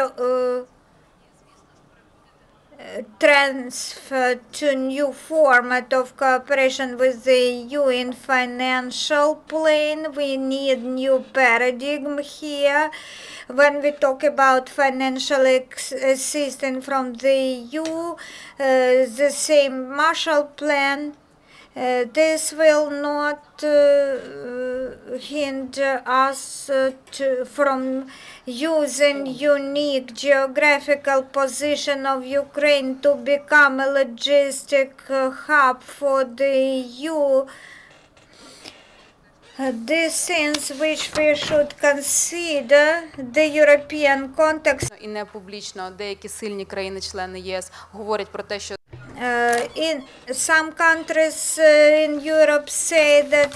transfer to new format of cooperation with the EU in financial plane. We need new paradigm here. When we talk about financial assistance from the EU, the same Marshall Plan, this will not hinder us from using unique geographical position of Ukraine to become a logistic hub for the EU. These things which we should consider the European context. І не публічно деякі сильні країни-члени ЄС говорять про те, що in some countries in Europe say that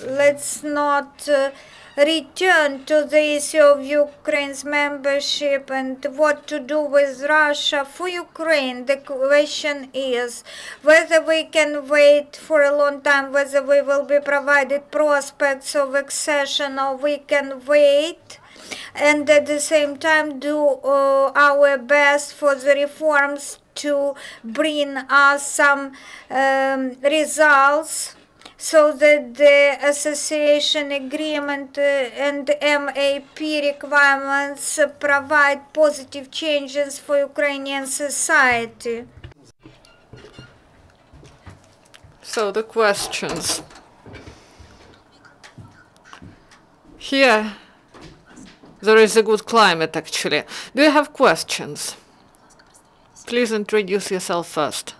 let's not return to the issue of Ukraine's membership and what to do with Russia. For Ukraine, the question is whether we can wait for a long time, whether we will be provided prospects of accession, or we can wait and at the same time do our best for the reforms to bring us some results, so that the association agreement and MAP requirements provide positive changes for Ukrainian society. So the questions. Here, there is a good climate, actually. Do you have questions? Please introduce yourself first.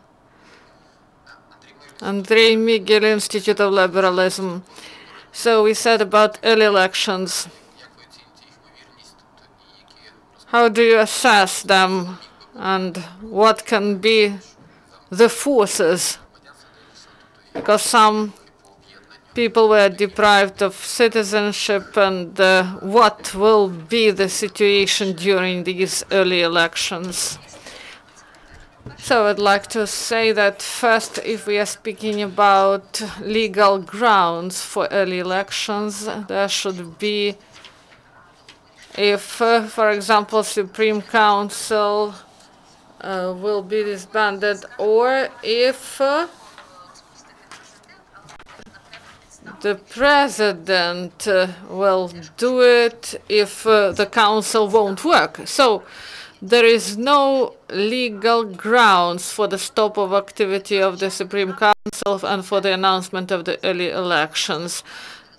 Andrei Miguel, Institute of Liberalism. So we said about early elections. How do you assess them, and what can be the forces? Because some people were deprived of citizenship, and what will be the situation during these early elections? So I'd like to say that first, if we are speaking about legal grounds for early elections, there should be, if, for example, Supreme Council will be disbanded, or if the president will do it if the council won't work. So there is no legal grounds for the stop of activity of the Supreme Council and for the announcement of the early elections.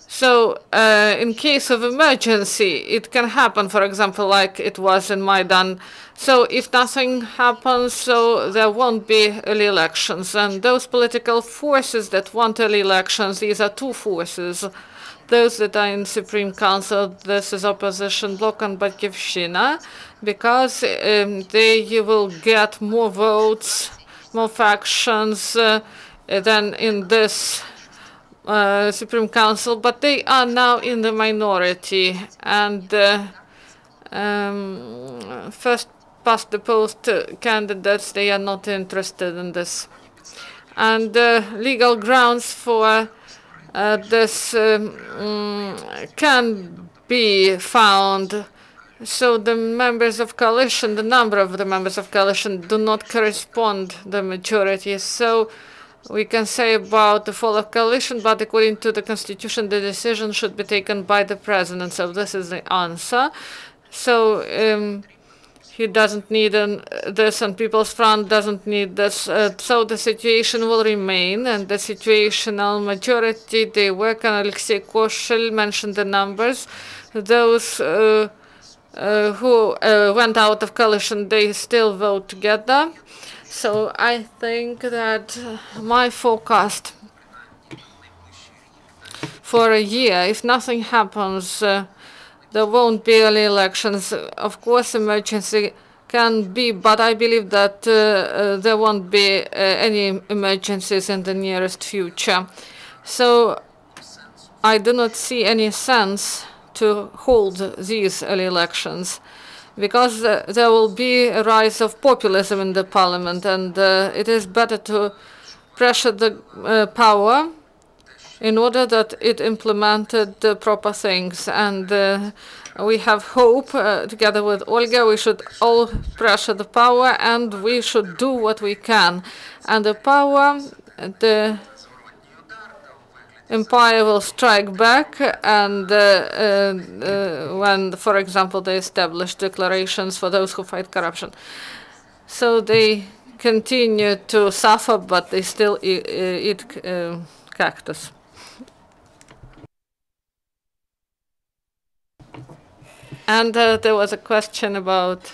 So in case of emergency, it can happen, for example, like it was in Maidan. So if nothing happens, so there won't be early elections. And those political forces that want early elections, these are two forces. Those that are in Supreme Council, this is opposition bloc and Bekeshkina, because they will get more votes, more factions than in this Supreme Council, but they are now in the minority, and first past the post candidates, they are not interested in this. And legal grounds for this can be found. So the members of coalition, the number of the members of coalition do not correspond the majority. So we can say about the fall of coalition, but according to the constitution, the decision should be taken by the president. So this is the answer. So he doesn't need this, and People's Front doesn't need this. So the situation will remain, and the situational majority, they work on. Oleksii Koshel mentioned the numbers. Those who went out of coalition, they still vote together. So I think that my forecast for a year, if nothing happens, there won't be early elections. Of course, emergency can be, but I believe that there won't be any emergencies in the nearest future. So I do not see any sense to hold these early elections, because there will be a rise of populism in the parliament, and it is better to pressure the power in order that it implemented the proper things. And we have hope, together with Olga, we should all pressure the power, and we should do what we can. And the power, the empire will strike back, and when, for example, they establish declarations for those who fight corruption. So they continue to suffer, but they still eat cactus. And there was a question about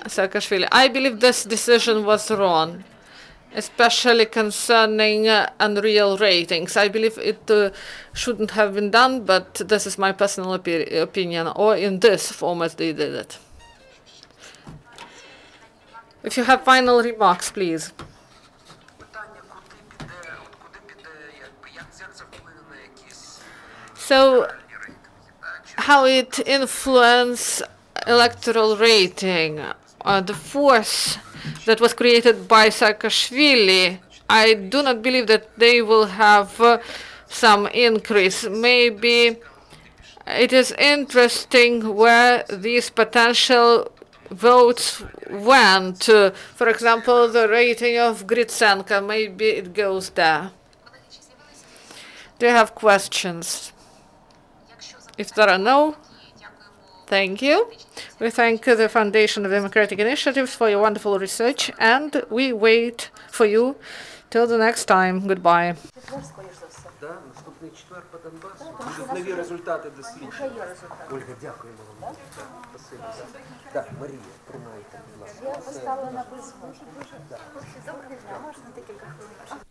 Saakashvili. I believe this decision was wrong, especially concerning unreal ratings. I believe it shouldn't have been done, but this is my personal opinion, or in this format they did it. If you have final remarks, please. So, how it influences electoral rating, the force that was created by Saakashvili, I do not believe that they will have some increase. Maybe it is interesting where these potential votes went. For example, the rating of Gritsenko, maybe it goes there. Do you have questions? If there are no, thank you. We thank the Foundation of Democratic Initiatives for your wonderful research, and we wait for you till the next time. Goodbye. Нові результати дослідження. Ольга, дякуємо вам. Спасибо. Так, Марія, тримайте, будь ласка. Я поставила на беззвук. Доброго дня, можна декілька хвилин?